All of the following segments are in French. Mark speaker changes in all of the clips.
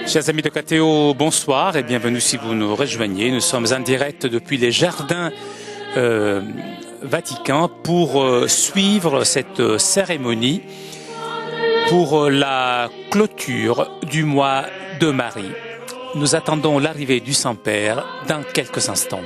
Speaker 1: Chers amis de KTO, bonsoir et bienvenue si vous nous rejoignez. Nous sommes en direct depuis les jardins Vatican pour suivre cette cérémonie pour la clôture du mois de Marie. Nous attendons l'arrivée du Saint-Père dans quelques instants.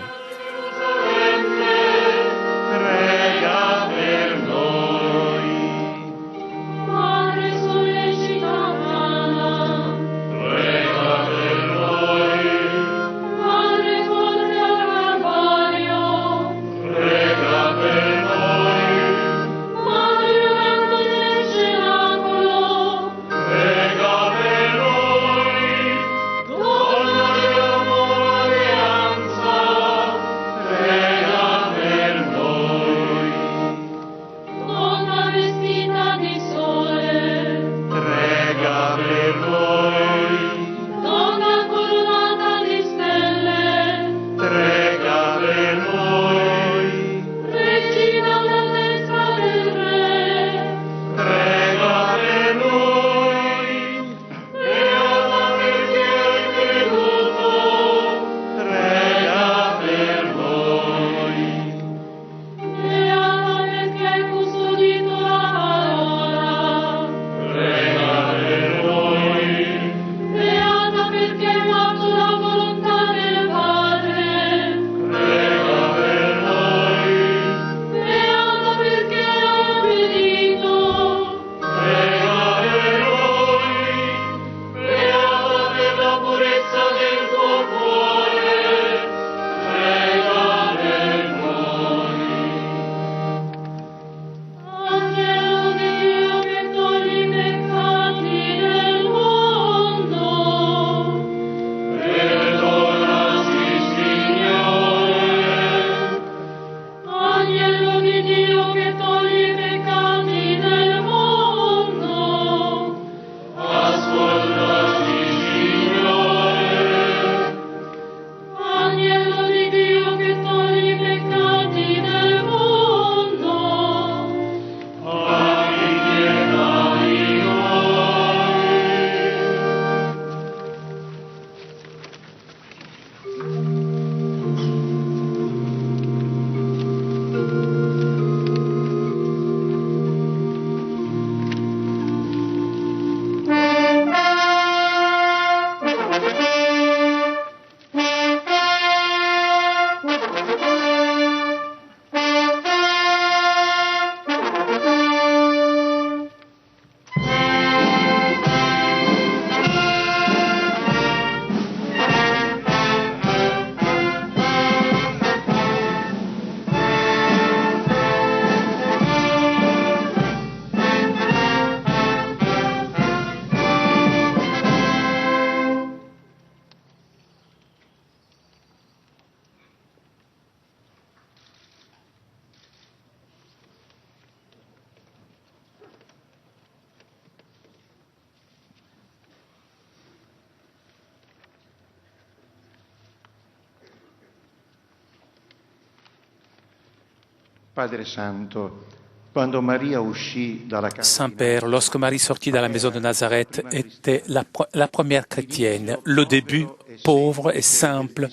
Speaker 1: Saint-Père, lorsque Marie sortit de la maison de Nazareth, était la première chrétienne, le début pauvre et simple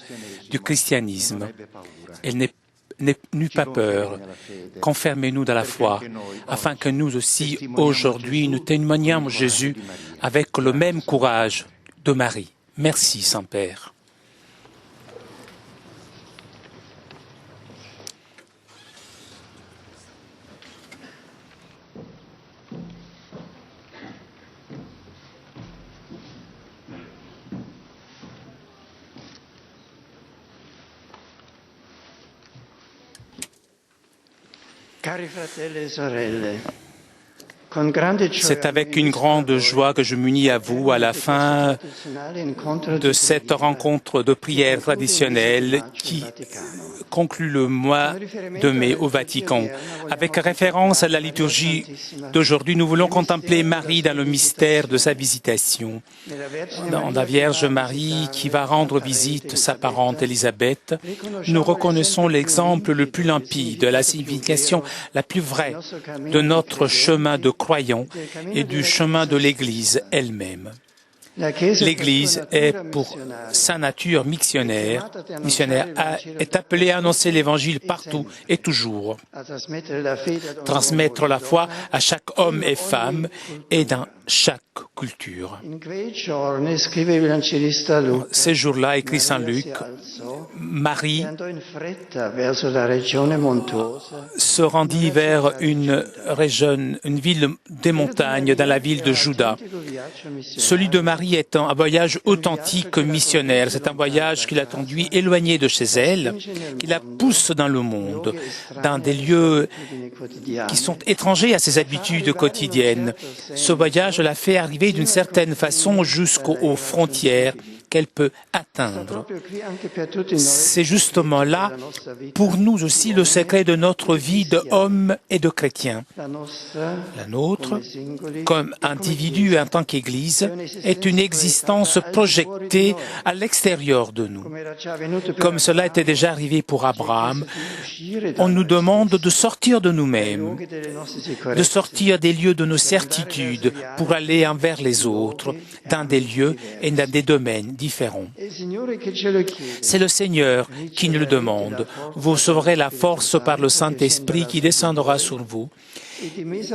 Speaker 1: du christianisme. Elle n'eut pas peur. Confirmez-nous dans la foi, afin que nous aussi, aujourd'hui, nous témoignions Jésus avec le même courage de Marie. Merci, Saint-Père. C'est avec une grande joie que je m'unis à vous à la fin de cette rencontre de prière traditionnelle qui conclut le mois de mai au Vatican. Avec référence à la liturgie d'aujourd'hui, nous voulons contempler Marie dans le mystère de sa visitation. Dans la Vierge Marie qui va rendre visite sa parente Élisabeth, nous reconnaissons l'exemple le plus limpide, la signification la plus vraie de notre chemin de croyant et du chemin de l'Église elle-même. L'Église est, pour sa nature missionnaire, est appelée à annoncer l'Évangile partout et toujours, transmettre la foi à chaque homme et femme et dans chaque culture. Ces jours-là, écrit Saint Luc, Marie se rendit vers une ville des montagnes, dans la ville de Juda. Celui de Marie est un voyage authentique missionnaire. C'est un voyage qui l'a conduit éloigné de chez elle, qui la pousse dans le monde, dans des lieux qui sont étrangers à ses habitudes quotidiennes. Ce voyage l'a fait arriver d'une certaine façon jusqu'aux frontières qu'elle peut atteindre. C'est justement là, pour nous aussi, le secret de notre vie d'homme et de chrétien. La nôtre, comme individu et en tant qu'Église, est une existence projetée à l'extérieur de nous. Comme cela était déjà arrivé pour Abraham, on nous demande de sortir de nous-mêmes, de sortir des lieux de nos certitudes pour aller envers les autres, dans des lieux et dans des domaines différents. C'est le Seigneur qui nous le demande. Vous recevrez la force par le Saint-Esprit qui descendra sur vous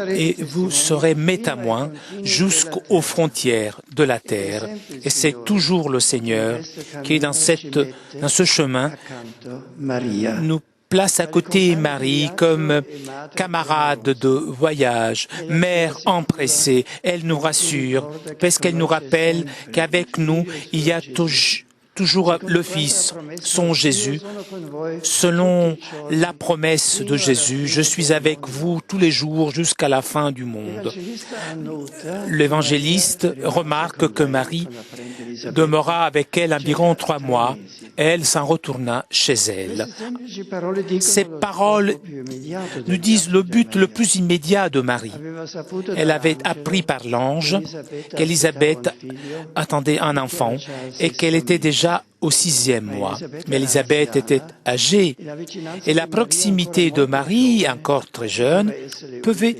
Speaker 1: et vous serez mes témoins jusqu'aux frontières de la terre. Et c'est toujours le Seigneur qui, dans ce chemin, nous place à côté Marie comme camarade de voyage, mère empressée. Elle nous rassure parce qu'elle nous rappelle qu'avec nous, il y a toujours le Fils, son Jésus. Selon la promesse de Jésus, je suis avec vous tous les jours jusqu'à la fin du monde. L'évangéliste remarque que Marie demeura avec elle environ 3 mois. Elle s'en retourna chez elle. Ces paroles nous disent le but le plus immédiat de Marie. Elle avait appris par l'ange qu'Élisabeth attendait un enfant et qu'elle était déjà au 6e mois. Mais Élisabeth était âgée et la proximité de Marie, encore très jeune, pouvait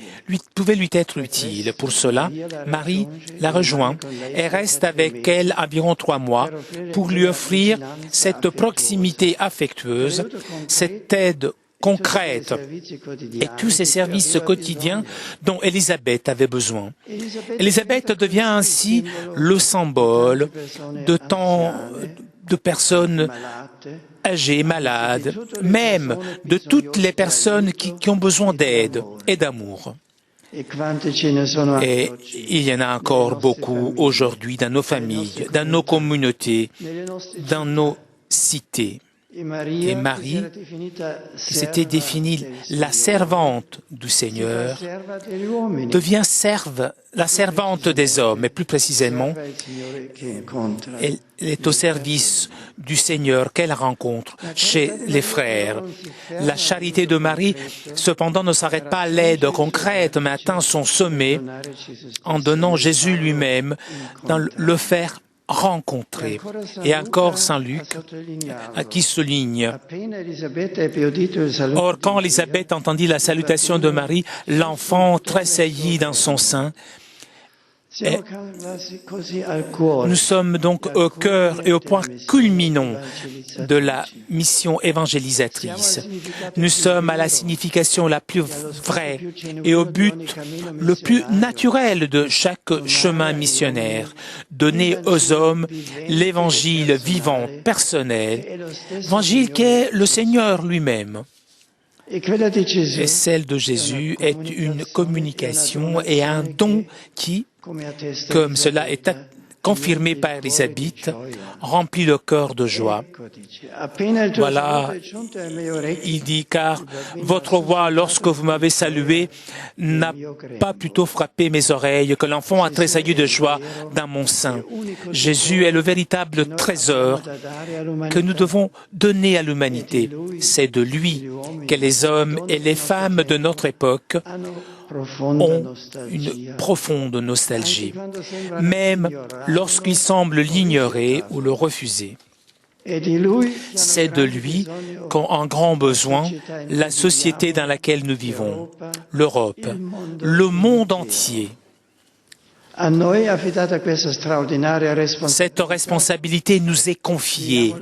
Speaker 1: lui être utile. Pour cela, Marie la rejoint et reste avec elle environ 3 mois pour lui offrir cette proximité affectueuse, cette aide concrète et tous ces services quotidiens dont Élisabeth avait besoin. Élisabeth devient ainsi le symbole de tant de personnes âgées, malades, même de toutes les personnes qui ont besoin d'aide et d'amour. Et il y en a encore beaucoup aujourd'hui dans nos familles, dans nos communautés, dans nos cités. Et Marie, qui s'était définie la servante du Seigneur, devient la servante des hommes, et plus précisément, elle est au service du Seigneur qu'elle rencontre chez les frères. La charité de Marie, cependant, ne s'arrête pas à l'aide concrète, mais atteint son sommet en donnant Jésus lui-même dans le faire rencontrer. Et encore Saint Luc, qui souligne: Or, quand Élisabeth entendit la salutation de Marie, l'enfant tressaillit dans son sein. Et nous sommes donc au cœur et au point culminant de la mission évangélisatrice. Nous sommes à la signification la plus vraie et au but le plus naturel de chaque chemin missionnaire, donner aux hommes l'évangile vivant, personnel, l'évangile qui est le Seigneur lui-même. Et celle de Jésus est une communication et un don qui, comme cela est confirmé par Élisabeth, remplit le cœur de joie. Voilà, il dit, car votre voix, lorsque vous m'avez salué, n'a pas plutôt frappé mes oreilles que l'enfant a tressailli de joie dans mon sein. Jésus est le véritable trésor que nous devons donner à l'humanité. C'est de lui que les hommes et les femmes de notre époque ont une profonde nostalgie, même lorsqu'ils semblent l'ignorer ou le refuser. C'est de lui qu'ont un grand besoin la société dans laquelle nous vivons, l'Europe, le monde entier. Cette responsabilité nous est confiée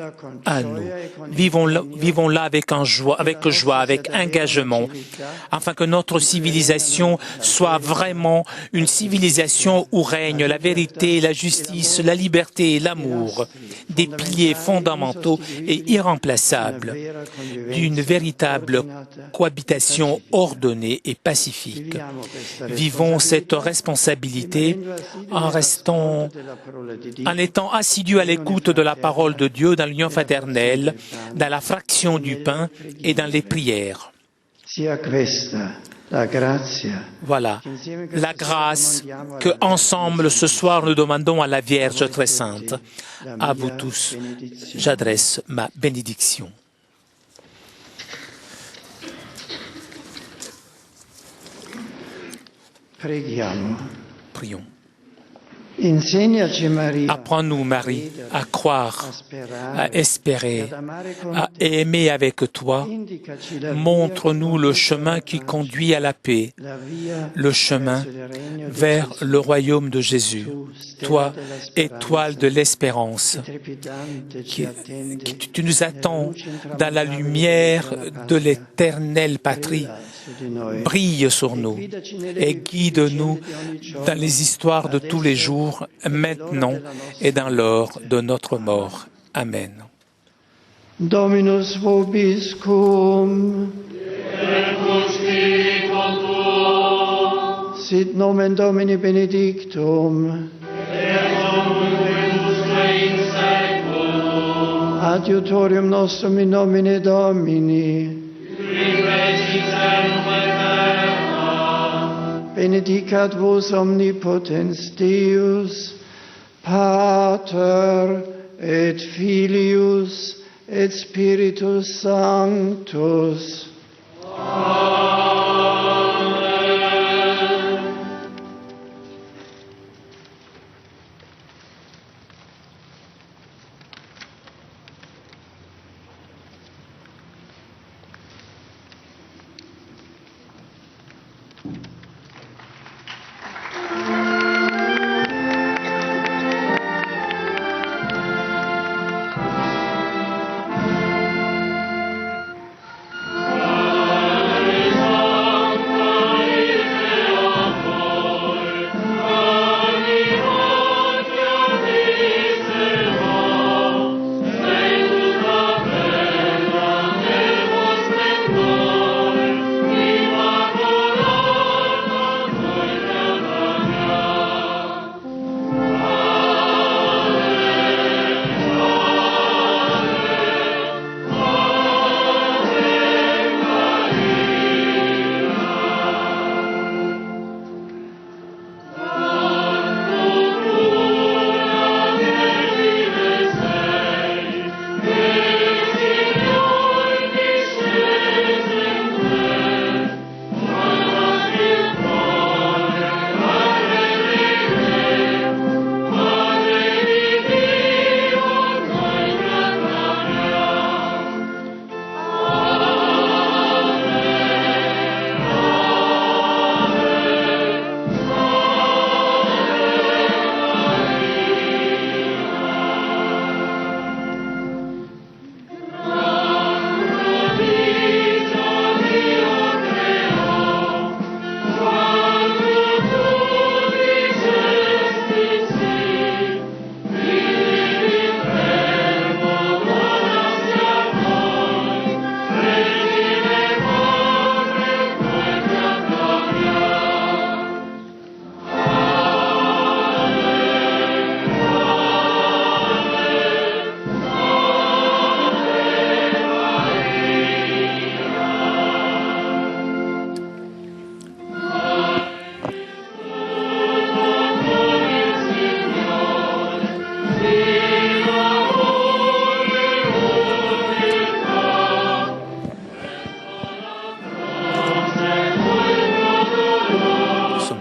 Speaker 1: à nous. Vivons-la avec joie, avec engagement, afin que notre civilisation soit vraiment une civilisation où règne la vérité, la justice, la liberté et l'amour, des piliers fondamentaux et irremplaçables d'une véritable cohabitation ordonnée et pacifique. Vivons cette responsabilité en étant assidus à l'écoute de la parole de Dieu dans l'union fraternelle, dans la fraction du pain et dans les prières. Voilà, la grâce que ensemble ce soir nous demandons à la Vierge très sainte. À vous tous, j'adresse ma bénédiction. Prions. Apprends-nous, Marie, à croire, à espérer, à aimer avec toi. Montre-nous le chemin qui conduit à la paix, le chemin vers le royaume de Jésus. Toi, étoile de l'espérance, tu nous attends dans la lumière de l'éternelle patrie. Brille sur nous et guide-nous dans les histoires de tous les jours, maintenant et dans l'heure de notre mort. Amen.
Speaker 2: Dominus vobiscum. Sit nomen Domini benedictum. Adiutorium nostrum in nomine Domini. Benedicat vos omnipotens Deus, Pater et Filius et Spiritus Sanctus.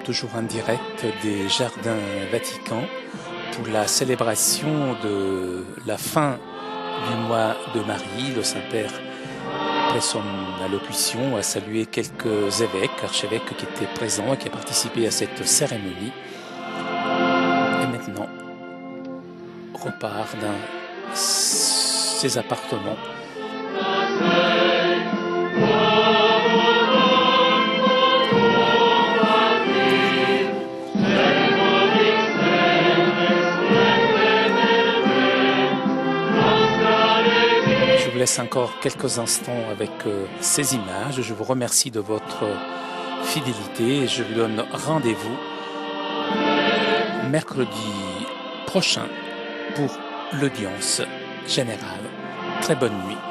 Speaker 1: Toujours en direct des Jardins Vatican pour la célébration de la fin du mois de Marie. Le Saint-Père, après son allocution, a salué quelques archevêques qui étaient présents et qui ont participé à cette cérémonie. repart dans ses appartements. Je vous laisse encore quelques instants avec ces images. Je vous remercie de votre fidélité et je vous donne rendez-vous mercredi prochain pour l'audience générale. Très bonne nuit.